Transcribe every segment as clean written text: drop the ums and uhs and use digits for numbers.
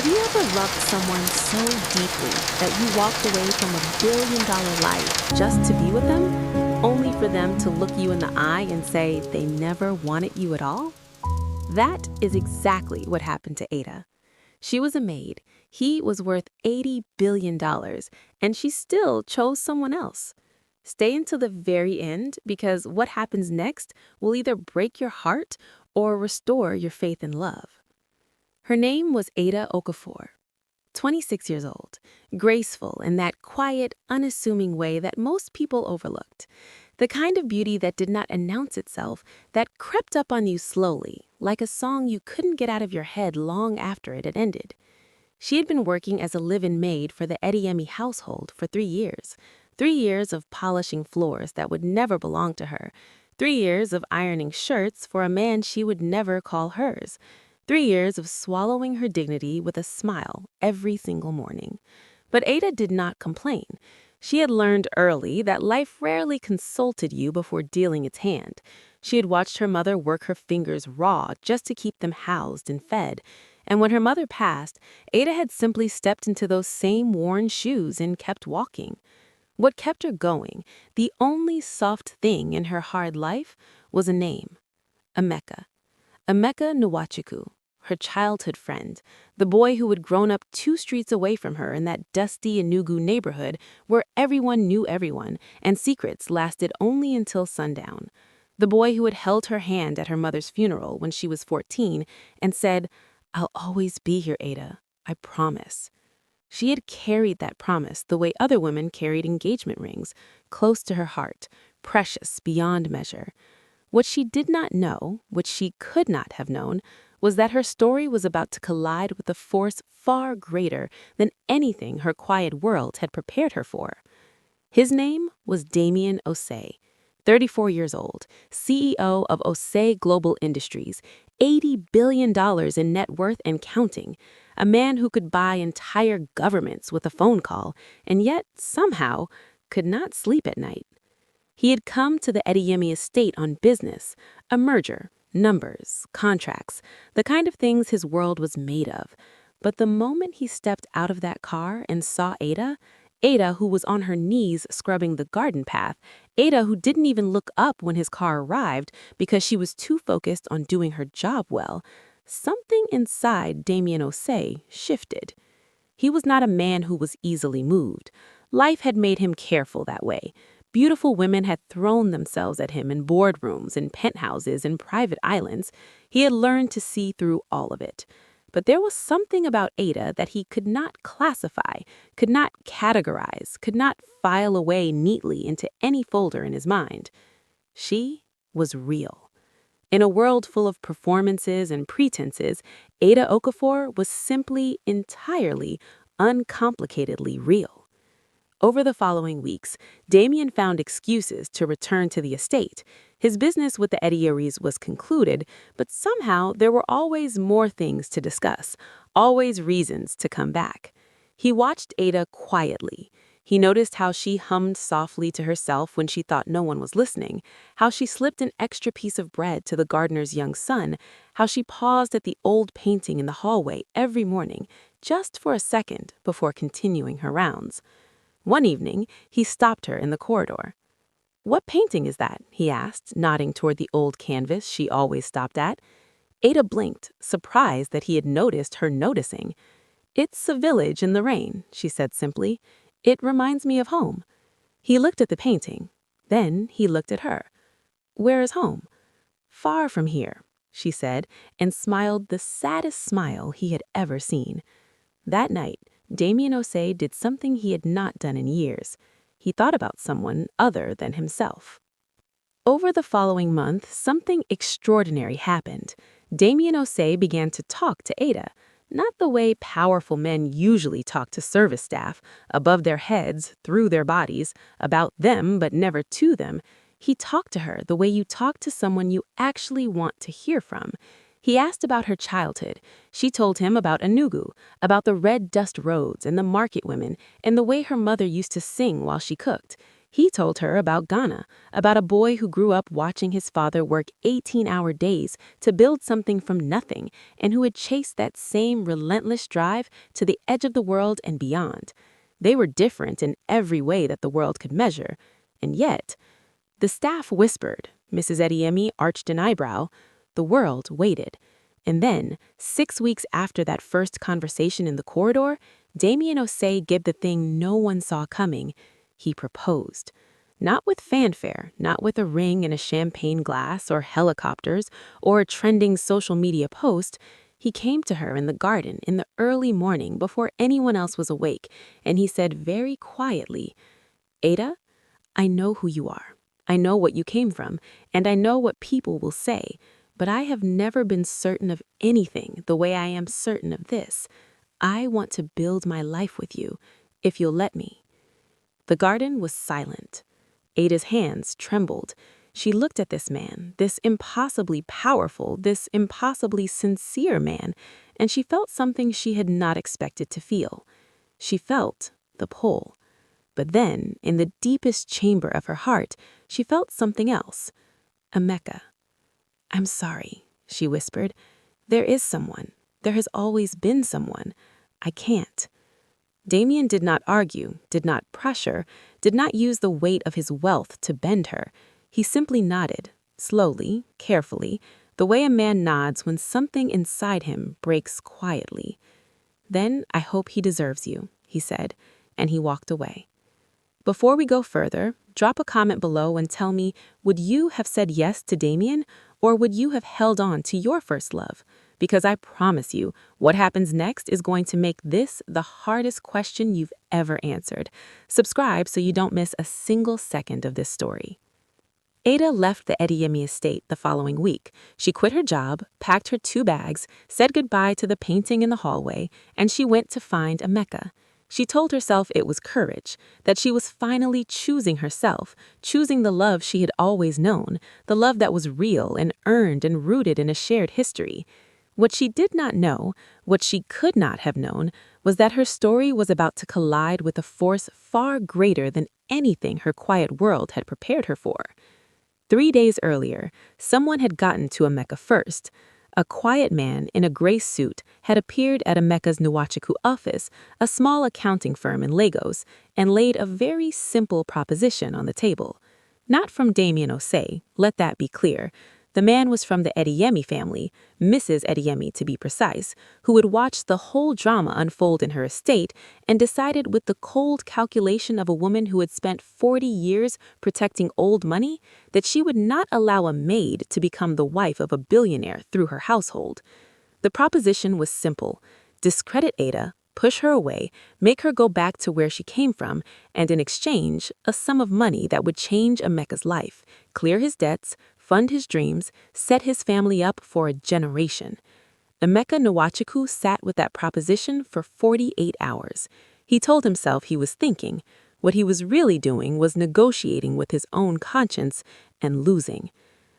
Have you ever loved someone so deeply that you walked away from $1 billion life just to be with them, only for them to look you in the eye and say they never wanted you at all? That is exactly what happened to Ada. She was a maid. He was worth $80 billion, and she still chose someone else. Stay until the very end because what happens next will either break your heart or restore your faith in love. Her name was Ada Okafor, 26 years old, graceful in that quiet, unassuming way that most people overlooked. The kind of beauty that did not announce itself, that crept up on you slowly, like a song you couldn't get out of your head long after it had ended. She had been working as a live-in maid for the Ediemi household for 3 years. 3 years of polishing floors that would never belong to her. 3 years of ironing shirts for a man she would never call hers. 3 years of swallowing her dignity with a smile every single morning. But Ada did not complain. She had learned early that life rarely consulted you before dealing its hand. She had watched her mother work her fingers raw just to keep them housed and fed. And when her mother passed, Ada had simply stepped into those same worn shoes and kept walking. What kept her going, the only soft thing in her hard life, was a name: Emeka. Emeka Nwachukwu, her childhood friend, the boy who had grown up 2 streets away from her in that dusty Enugu neighborhood where everyone knew everyone and secrets lasted only until sundown. The boy who had held her hand at her mother's funeral when she was 14 and said, "I'll always be here, Ada, I promise." She had carried that promise the way other women carried engagement rings, close to her heart, precious beyond measure. What she did not know, what she could not have known, was that her story was about to collide with a force far greater than anything her quiet world had prepared her for. His name was Damian Osei, 34 years old, CEO of Osei Global Industries, $80 billion in net worth and counting, a man who could buy entire governments with a phone call, and yet, somehow, could not sleep at night. He had come to the Ediemi estate on business, a merger, numbers, contracts, the kind of things his world was made of. But the moment he stepped out of that car and saw Ada, Ada who was on her knees scrubbing the garden path, Ada who didn't even look up when his car arrived because she was too focused on doing her job well, something inside Damian Osei shifted. He was not a man who was easily moved. Life had made him careful that way. Beautiful women had thrown themselves at him in boardrooms, in penthouses, in private islands. He had learned to see through all of it. But there was something about Ada that he could not classify, could not categorize, could not file away neatly into any folder in his mind. She was real. In a world full of performances and pretenses, Ada Okafor was simply, entirely, uncomplicatedly real. Over the following weeks, Damien found excuses to return to the estate. His business with the Edieries was concluded, but somehow there were always more things to discuss, always reasons to come back. He watched Ada quietly. He noticed how she hummed softly to herself when she thought no one was listening, how she slipped an extra piece of bread to the gardener's young son, how she paused at the old painting in the hallway every morning, just for a second before continuing her rounds. One evening, he stopped her in the corridor. "What painting is that?" he asked, nodding toward the old canvas she always stopped at. Ada blinked, surprised that he had noticed her noticing. "It's a village in the rain," she said simply. "It reminds me of home." He looked at the painting. Then he looked at her. "Where is home?" "Far from here," she said, and smiled the saddest smile he had ever seen. That night, Damian Osei did something he had not done in years. He thought about someone other than himself. Over the following month, something extraordinary happened. Damian Osei began to talk to Ada, not the way powerful men usually talk to service staff, above their heads, through their bodies, about them but never to them. He talked to her the way you talk to someone you actually want to hear from. He asked about her childhood. She told him about Enugu, about the red dust roads and the market women, and the way her mother used to sing while she cooked. He told her about Ghana, about a boy who grew up watching his father work 18-hour days to build something from nothing and who had chased that same relentless drive to the edge of the world and beyond. They were different in every way that the world could measure, and yet, the staff whispered, Mrs. Ediemi arched an eyebrow, the world waited. And then, 6 weeks after that first conversation in the corridor, Damian Osei gave the thing no one saw coming. He proposed. Not with fanfare, not with a ring and a champagne glass or helicopters or a trending social media post. He came to her in the garden in the early morning before anyone else was awake, and he said very quietly, Ada, I know who you are. I know what you came from, and I know what people will say, but I have never been certain of anything the way I am certain of this. I want to build my life with you, if you'll let me. The garden was silent. Ada's hands trembled. She looked at this man, this impossibly powerful, this impossibly sincere man, and she felt something she had not expected to feel. She felt the pull. But then, in the deepest chamber of her heart, she felt something else. Emeka. I'm sorry, she whispered. There is someone. There has always been someone. I can't. Damian did not argue, did not pressure, did not use the weight of his wealth to bend her. He simply nodded, slowly, carefully, the way a man nods when something inside him breaks quietly. Then I hope he deserves you, he said, and he walked away. Before we go further, drop a comment below and tell me, would you have said yes to Damian, or would you have held on to your first love? Because I promise you, what happens next is going to make this the hardest question you've ever answered. Subscribe so you don't miss a single second of this story. Ada left the Ediemi estate the following week. She quit her job, packed her 2 bags, said goodbye to the painting in the hallway, and she went to find Emeka. She told herself it was courage, that she was finally choosing herself, choosing the love she had always known, the love that was real and earned and rooted in a shared history. What she did not know, what she could not have known, was that her story was about to collide with a force far greater than anything her quiet world had prepared her for. 3 days earlier, someone had gotten to Emeka first. A quiet man in a gray suit had appeared at Emeka's Nwachukwu office, a small accounting firm in Lagos, and laid a very simple proposition on the table. Not from Damian Osei, let that be clear. The man was from the Ediemi family, Mrs. Ediemi to be precise, who had watched the whole drama unfold in her estate and decided with the cold calculation of a woman who had spent 40 years protecting old money that she would not allow a maid to become the wife of a billionaire through her household. The proposition was simple: discredit Ada, push her away, make her go back to where she came from, and in exchange, a sum of money that would change Emeka's life, clear his debts, fund his dreams, set his family up for a generation. Emeka Nwachukwu sat with that proposition for 48 hours. He told himself he was thinking. What he was really doing was negotiating with his own conscience and losing.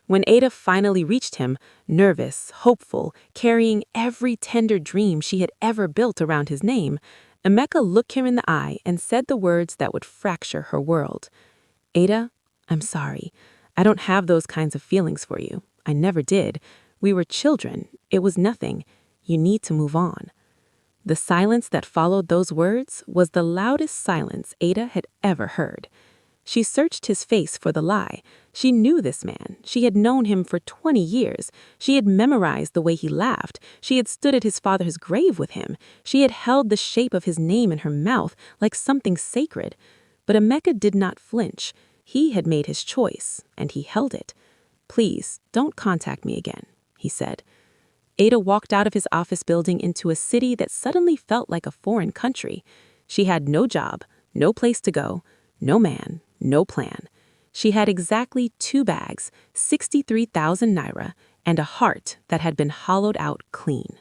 When Ada finally reached him, nervous, hopeful, carrying every tender dream she had ever built around his name, Emeka looked her in the eye and said the words that would fracture her world. Ada, I'm sorry. I don't have those kinds of feelings for you. I never did. We were children. It was nothing. You need to move on. The silence that followed those words was the loudest silence Ada had ever heard. She searched his face for the lie. She knew this man. She had known him for 20 years. She had memorized the way he laughed. She had stood at his father's grave with him. She had held the shape of his name in her mouth like something sacred. But Emeka did not flinch. He had made his choice, and he held it. Please, don't contact me again, he said. Ada walked out of his office building into a city that suddenly felt like a foreign country. She had no job, no place to go, no man, no plan. She had exactly 2 bags, 63,000 naira, and a heart that had been hollowed out clean.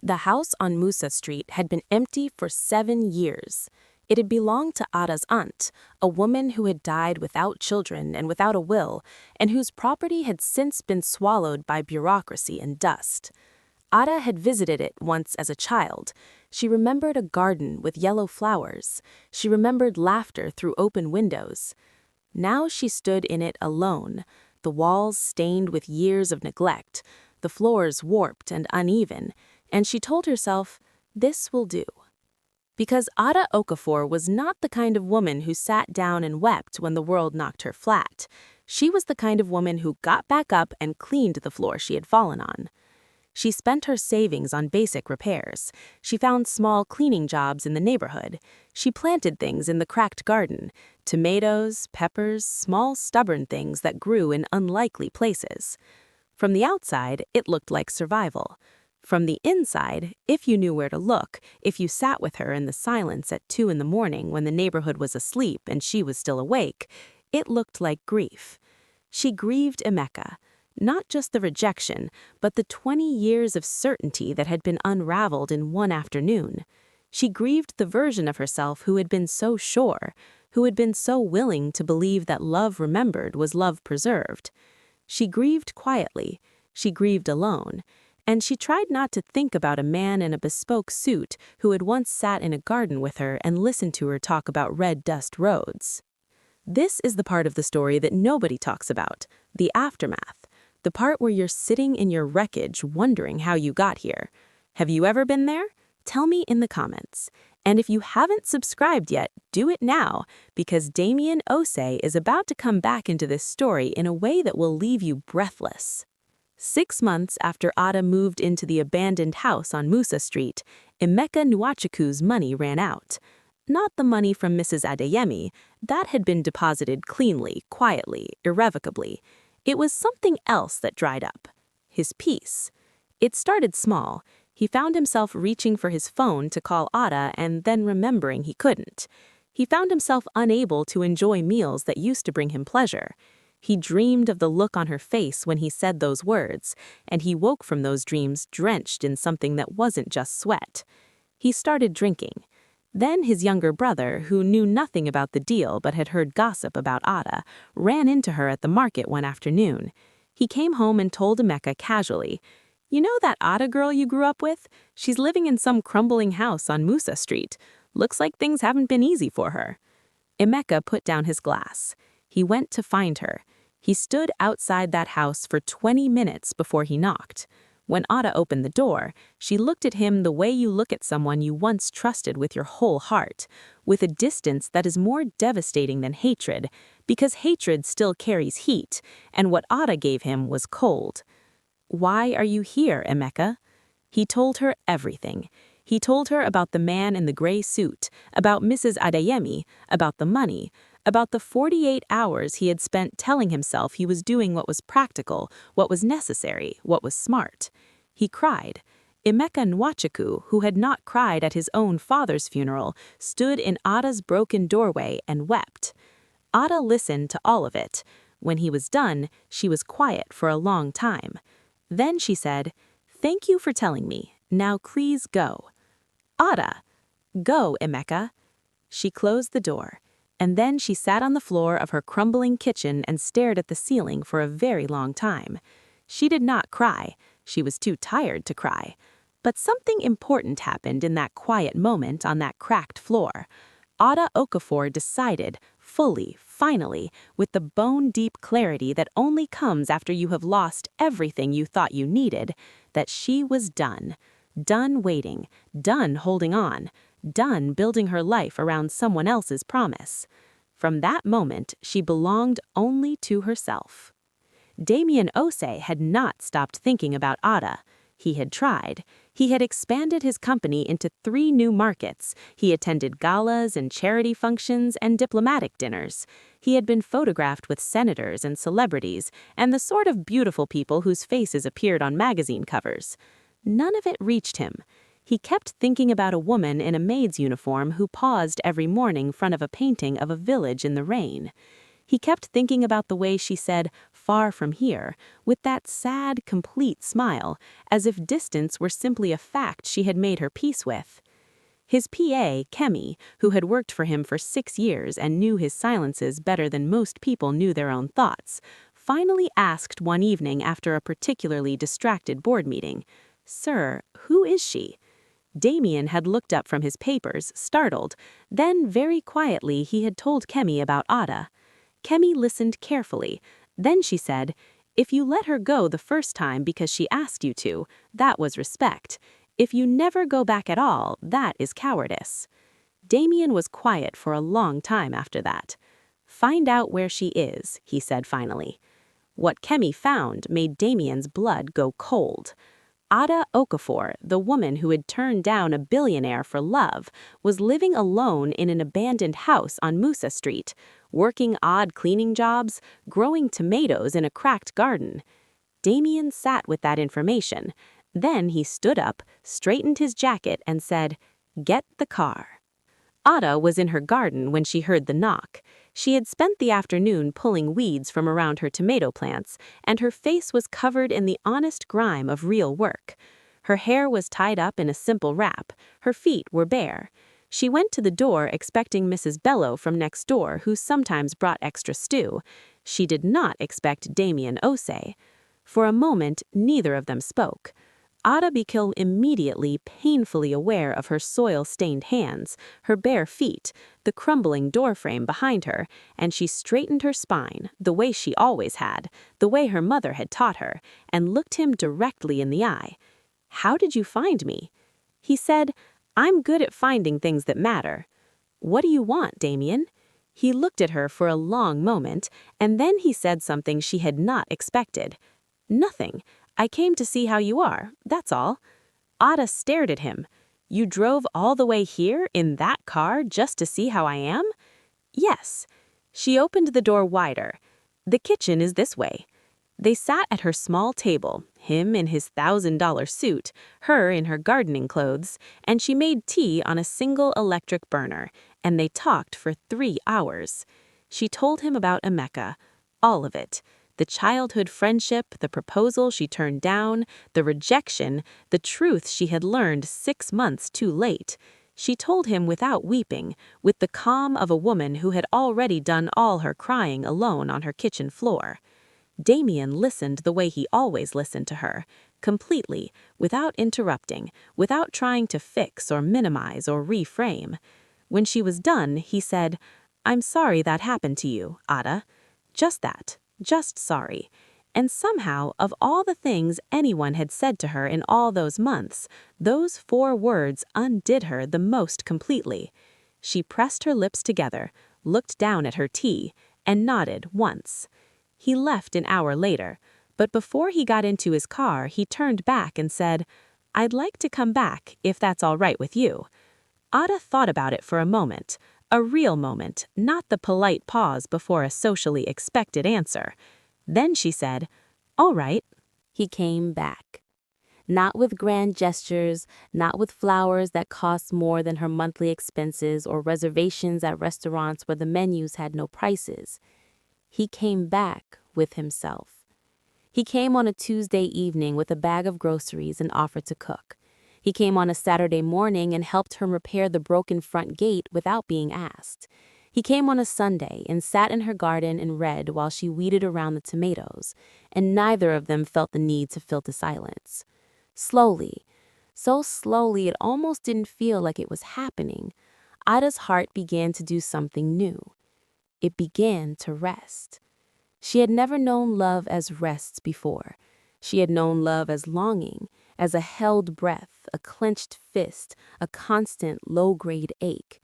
The house on Musa Street had been empty for 7 years. It had belonged to Ada's aunt, a woman who had died without children and without a will, and whose property had since been swallowed by bureaucracy and dust. Ada had visited it once as a child. She remembered a garden with yellow flowers. She remembered laughter through open windows. Now she stood in it alone, the walls stained with years of neglect, the floors warped and uneven, and she told herself, "This will do." Because Ada Okafor was not the kind of woman who sat down and wept when the world knocked her flat. She was the kind of woman who got back up and cleaned the floor she had fallen on. She spent her savings on basic repairs. She found small cleaning jobs in the neighborhood. She planted things in the cracked garden, tomatoes, peppers, small stubborn things that grew in unlikely places. From the outside, it looked like survival. From the inside, if you knew where to look, if you sat with her in the silence at 2 in the morning when the neighborhood was asleep and she was still awake, it looked like grief. She grieved Emeka. Not just the rejection, but the 20 years of certainty that had been unraveled in one afternoon. She grieved the version of herself who had been so sure, who had been so willing to believe that love remembered was love preserved. She grieved quietly, she grieved alone, and she tried not to think about a man in a bespoke suit who had once sat in a garden with her and listened to her talk about red dust roads. This is the part of the story that nobody talks about, the aftermath. The part where you're sitting in your wreckage wondering how you got here. Have you ever been there? Tell me in the comments. And if you haven't subscribed yet, do it now, because Damian Osei is about to come back into this story in a way that will leave you breathless. 6 months after Ada moved into the abandoned house on Musa Street, Emeka Nwachukwu's money ran out. Not the money from Mrs. Adeyemi. That had been deposited cleanly, quietly, irrevocably. It was something else that dried up. His peace. It started small. He found himself reaching for his phone to call Ada and then remembering he couldn't. He found himself unable to enjoy meals that used to bring him pleasure. He dreamed of the look on her face when he said those words, and he woke from those dreams drenched in something that wasn't just sweat. He started drinking. Then his younger brother, who knew nothing about the deal but had heard gossip about Ada, ran into her at the market one afternoon. He came home and told Emeka casually, "You know that Ada girl you grew up with? She's living in some crumbling house on Musa Street. Looks like things haven't been easy for her." Emeka put down his glass. He went to find her. He stood outside that house for 20 minutes before he knocked. When Ada opened the door, she looked at him the way you look at someone you once trusted with your whole heart, with a distance that is more devastating than hatred, because hatred still carries heat, and what Ada gave him was cold. "Why are you here, Emeka?" He told her everything. He told her about the man in the gray suit, about Mrs. Adeyemi, about the money, about the 48 hours he had spent telling himself he was doing what was practical, what was necessary, what was smart. He cried. Emeka Nwachukwu, who had not cried at his own father's funeral, stood in Ada's broken doorway and wept. Ada listened to all of it. When he was done, she was quiet for a long time. Then she said, "Thank you for telling me. Now please go." "Ada." "Go, Emeka." She closed the door, and then she sat on the floor of her crumbling kitchen and stared at the ceiling for a very long time. She did not cry. She was too tired to cry. But something important happened in that quiet moment on that cracked floor. Ada Okafor decided, fully, finally, with the bone-deep clarity that only comes after you have lost everything you thought you needed, that she was done. Done waiting, done holding on, done building her life around someone else's promise. From that moment, she belonged only to herself. Damian Osei had not stopped thinking about Ada. He had tried. He had expanded his company into 3 new markets. He attended galas and charity functions and diplomatic dinners. He had been photographed with senators and celebrities and the sort of beautiful people whose faces appeared on magazine covers. None of it reached him. He kept thinking about a woman in a maid's uniform who paused every morning in front of a painting of a village in the rain. He kept thinking about the way she said, "Far from here," with that sad, complete smile, as if distance were simply a fact she had made her peace with. His PA, Kemi, who had worked for him for 6 years and knew his silences better than most people knew their own thoughts, finally asked one evening after a particularly distracted board meeting, "Sir, who is she?" Damian had looked up from his papers, startled. Then, very quietly, he had told Kemi about Ada. Kemi listened carefully. Then she said, "If you let her go the first time because she asked you to, that was respect. If you never go back at all, that is cowardice." Damian was quiet for a long time after that. "Find out where she is," he said finally. What Kemi found made Damian's blood go cold. Ada Okafor, the woman who had turned down a billionaire for love, was living alone in an abandoned house on Musa Street, working odd cleaning jobs, growing tomatoes in a cracked garden. Damian sat with that information. Then he stood up, straightened his jacket, and said, "Get the car." Ada was in her garden when she heard the knock. She had spent the afternoon pulling weeds from around her tomato plants, and her face was covered in the honest grime of real work. Her hair was tied up in a simple wrap. Her feet were bare. She went to the door expecting Mrs. Bello from next door, who sometimes brought extra stew. She did not expect Damian Osei. For a moment, neither of them spoke. Ada became immediately painfully aware of her soil-stained hands, her bare feet, the crumbling doorframe behind her, and she straightened her spine, the way she always had, the way her mother had taught her, and looked him directly in the eye. "How did you find me?" He said, "I'm good at finding things that matter." "What do you want, Damian?" He looked at her for a long moment, and then he said something she had not expected. "Nothing. I came to see how you are, that's all." Ada stared at him. "You drove all the way here in that car just to see how I am?" "Yes." She opened the door wider. "The kitchen is this way." They sat at her small table, him in his $1,000 suit, her in her gardening clothes, and she made tea on a single electric burner, and they talked for 3 hours. She told him about Emeka, all of it. The childhood friendship, the proposal she turned down, the rejection, the truth she had learned 6 months too late. She told him without weeping, with the calm of a woman who had already done all her crying alone on her kitchen floor. Damian listened the way he always listened to her, completely, without interrupting, without trying to fix or minimize or reframe. When she was done, he said, "I'm sorry that happened to you, Ada." Just that. Just sorry. And somehow, of all the things anyone had said to her in all those months, those 4 words undid her the most completely. She pressed her lips together, looked down at her tea, and nodded once. He left an hour later, but before he got into his car, he turned back and said, "I'd like to come back, if that's all right with you." Ada thought about it for a moment. A real moment, not the polite pause before a socially expected answer. Then she said, "All right." He came back. Not with grand gestures, not with flowers that cost more than her monthly expenses or reservations at restaurants where the menus had no prices. He came back with himself. He came on a Tuesday evening with a bag of groceries and offered to cook. He came on a Saturday morning and helped her repair the broken front gate without being asked. He came on a Sunday and sat in her garden and read while she weeded around the tomatoes, and neither of them felt the need to fill the silence. Slowly, so slowly it almost didn't feel like it was happening, Ada's heart began to do something new. It began to rest. She had never known love as rest before. She had known love as longing, as a held breath, a clenched fist, a constant low-grade ache.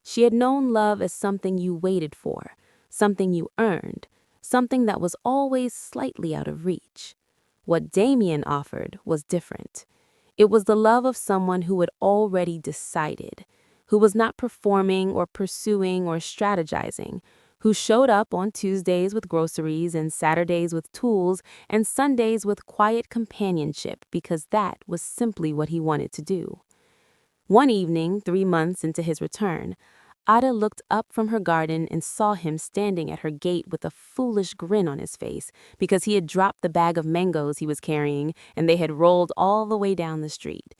She had known love as something you waited for, something you earned, something that was always slightly out of reach. What Damian offered was different. It was the love of someone who had already decided, who was not performing or pursuing or strategizing, who showed up on Tuesdays with groceries and Saturdays with tools and Sundays with quiet companionship because that was simply what he wanted to do. One evening, 3 months into his return, Ada looked up from her garden and saw him standing at her gate with a foolish grin on his face because he had dropped the bag of mangoes he was carrying and they had rolled all the way down the street.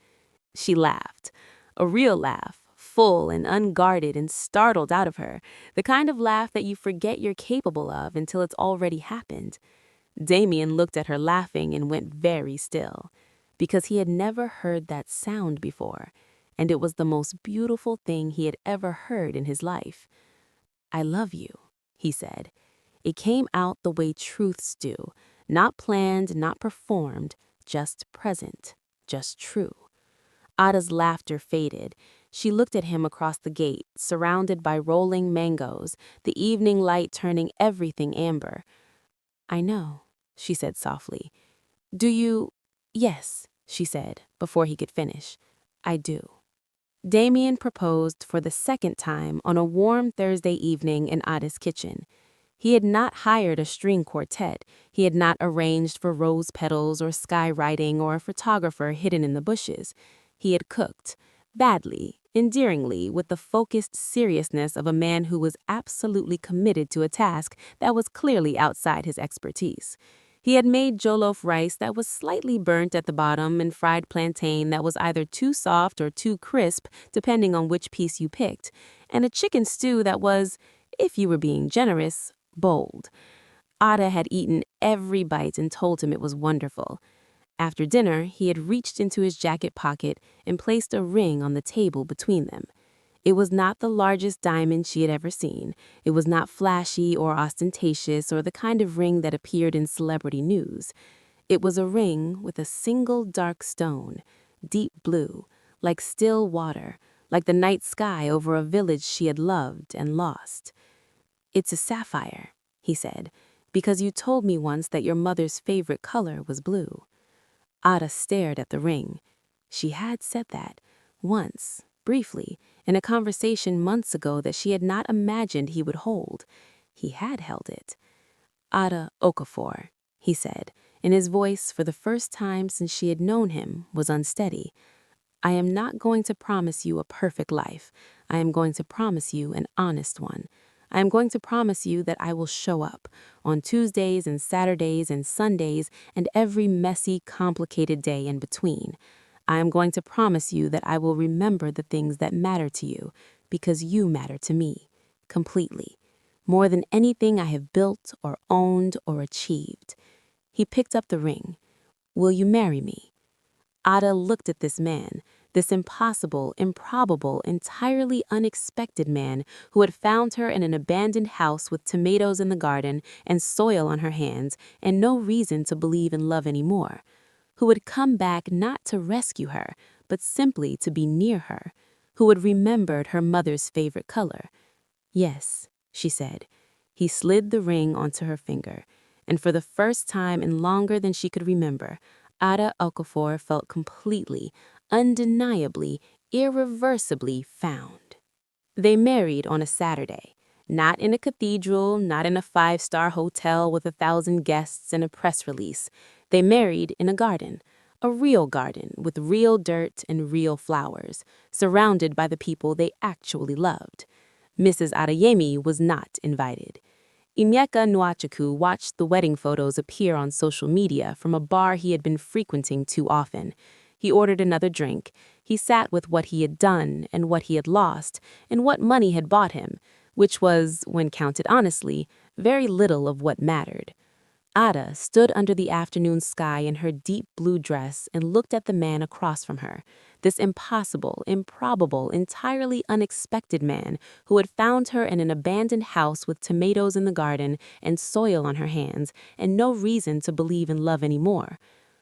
She laughed, a real laugh, full and unguarded and startled out of her, the kind of laugh that you forget you're capable of until it's already happened. Damian looked at her laughing and went very still, because he had never heard that sound before, and it was the most beautiful thing he had ever heard in his life. "I love you," he said. It came out the way truths do, not planned, not performed, just present, just true. Ada's laughter faded. She looked at him across the gate, surrounded by rolling mangoes, the evening light turning everything amber. "I know," she said softly. "Do you—" "Yes," she said, before he could finish. "I do." Damian proposed for the second time on a warm Thursday evening in Ada's kitchen. He had not hired a string quartet. He had not arranged for rose petals or skywriting or a photographer hidden in the bushes. He had cooked, badly, endearingly, with the focused seriousness of a man who was absolutely committed to a task that was clearly outside his expertise. He had made jollof rice that was slightly burnt at the bottom and fried plantain that was either too soft or too crisp, depending on which piece you picked, and a chicken stew that was, if you were being generous, bold. Ada had eaten every bite and told him it was wonderful. After dinner, he had reached into his jacket pocket and placed a ring on the table between them. It was not the largest diamond she had ever seen. It was not flashy or ostentatious or the kind of ring that appeared in celebrity news. It was a ring with a single dark stone, deep blue, like still water, like the night sky over a village she had loved and lost. "It's a sapphire," he said, "because you told me once that your mother's favorite color was blue." Ada stared at the ring. She had said that, once, briefly, in a conversation months ago that she had not imagined he would hold. He had held it. "Ada Okafor," he said, and his voice, for the first time since she had known him, was unsteady. "I am not going to promise you a perfect life. I am going to promise you an honest one. I am going to promise you that I will show up on Tuesdays and Saturdays and Sundays and every messy, complicated day in between. I am going to promise you that I will remember the things that matter to you because you matter to me, completely, more than anything I have built or owned or achieved." He picked up the ring. "Will you marry me?" Ada looked at this man, this impossible, improbable, entirely unexpected man who had found her in an abandoned house with tomatoes in the garden and soil on her hands and no reason to believe in love anymore, who had come back not to rescue her, but simply to be near her, who had remembered her mother's favorite color. "Yes," she said. He slid the ring onto her finger, and for the first time in longer than she could remember, Ada Okafor felt completely, undeniably, irreversibly found. They married on a Saturday, not in a cathedral, not in a five-star hotel with 1,000 guests and a press release. They married in a garden, a real garden with real dirt and real flowers, surrounded by the people they actually loved. Mrs. Adeyemi was not invited. Inyeka Nwachukwu watched the wedding photos appear on social media from a bar he had been frequenting too often. He ordered another drink. He sat with what he had done and what he had lost and what money had bought him, which was, when counted honestly, very little of what mattered. Ada stood under the afternoon sky in her deep blue dress and looked at the man across from her, this impossible, improbable, entirely unexpected man who had found her in an abandoned house with tomatoes in the garden and soil on her hands and no reason to believe in love anymore,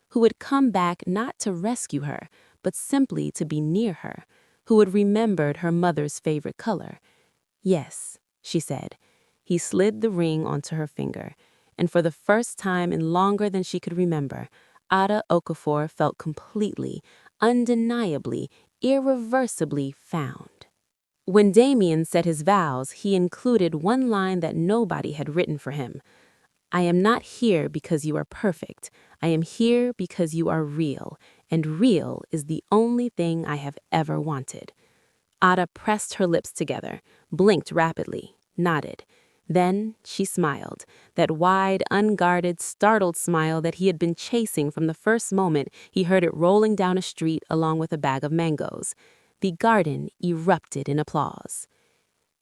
who had come back not to rescue her, but simply to be near her, who had remembered her mother's favorite color. "Yes," she said. He slid the ring onto her finger, and for the first time in longer than she could remember, Ada Okafor felt completely, undeniably, irreversibly found. When Damian said his vows, he included one line that nobody had written for him. "I am not here because you are perfect. I am here because you are real, and real is the only thing I have ever wanted." Ada pressed her lips together, blinked rapidly, nodded. Then she smiled, that wide, unguarded, startled smile that he had been chasing from the first moment he heard it rolling down a street along with a bag of mangoes. The garden erupted in applause.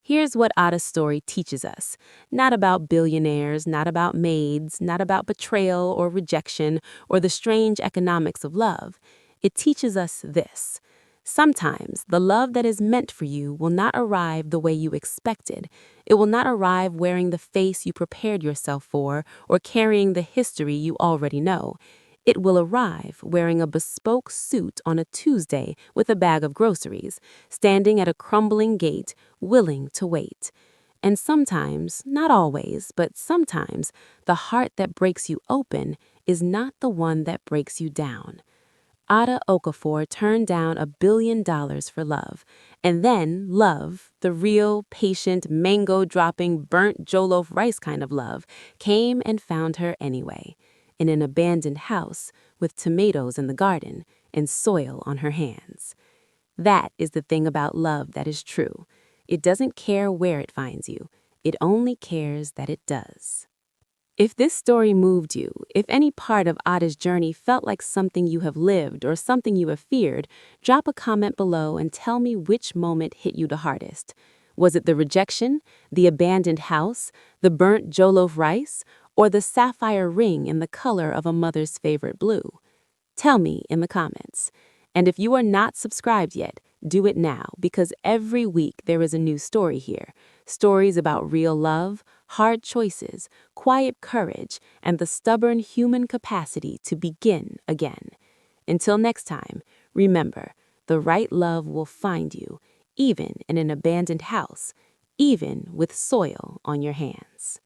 Here's what Ada's story teaches us. Not about billionaires, not about maids, not about betrayal or rejection or the strange economics of love. It teaches us this: Sometimes the love that is meant for you will not arrive the way you expected. It will not arrive wearing the face you prepared yourself for or carrying the history you already know. It will arrive wearing a bespoke suit on a Tuesday with a bag of groceries, standing at a crumbling gate, willing to wait. And sometimes, not always, but sometimes, the heart that breaks you open is not the one that breaks you down. Okafor turned down $1 billion for love. And then love, the real, patient, mango-dropping, burnt jollof rice kind of love, came and found her anyway, in an abandoned house with tomatoes in the garden and soil on her hands. That is the thing about love that is true. It doesn't care where it finds you. It only cares that it does. If this story moved you, if any part of Ada's journey felt like something you have lived or something you have feared, drop a comment below and tell me which moment hit you the hardest. Was it the rejection, the abandoned house, the burnt jollof rice, or the sapphire ring in the color of a mother's favorite blue? Tell me in the comments. And if you are not subscribed yet, do it now, because every week there is a new story here. Stories about real love, hard choices, quiet courage, and the stubborn human capacity to begin again. Until next time, remember, the right love will find you, even in an abandoned house, even with soil on your hands.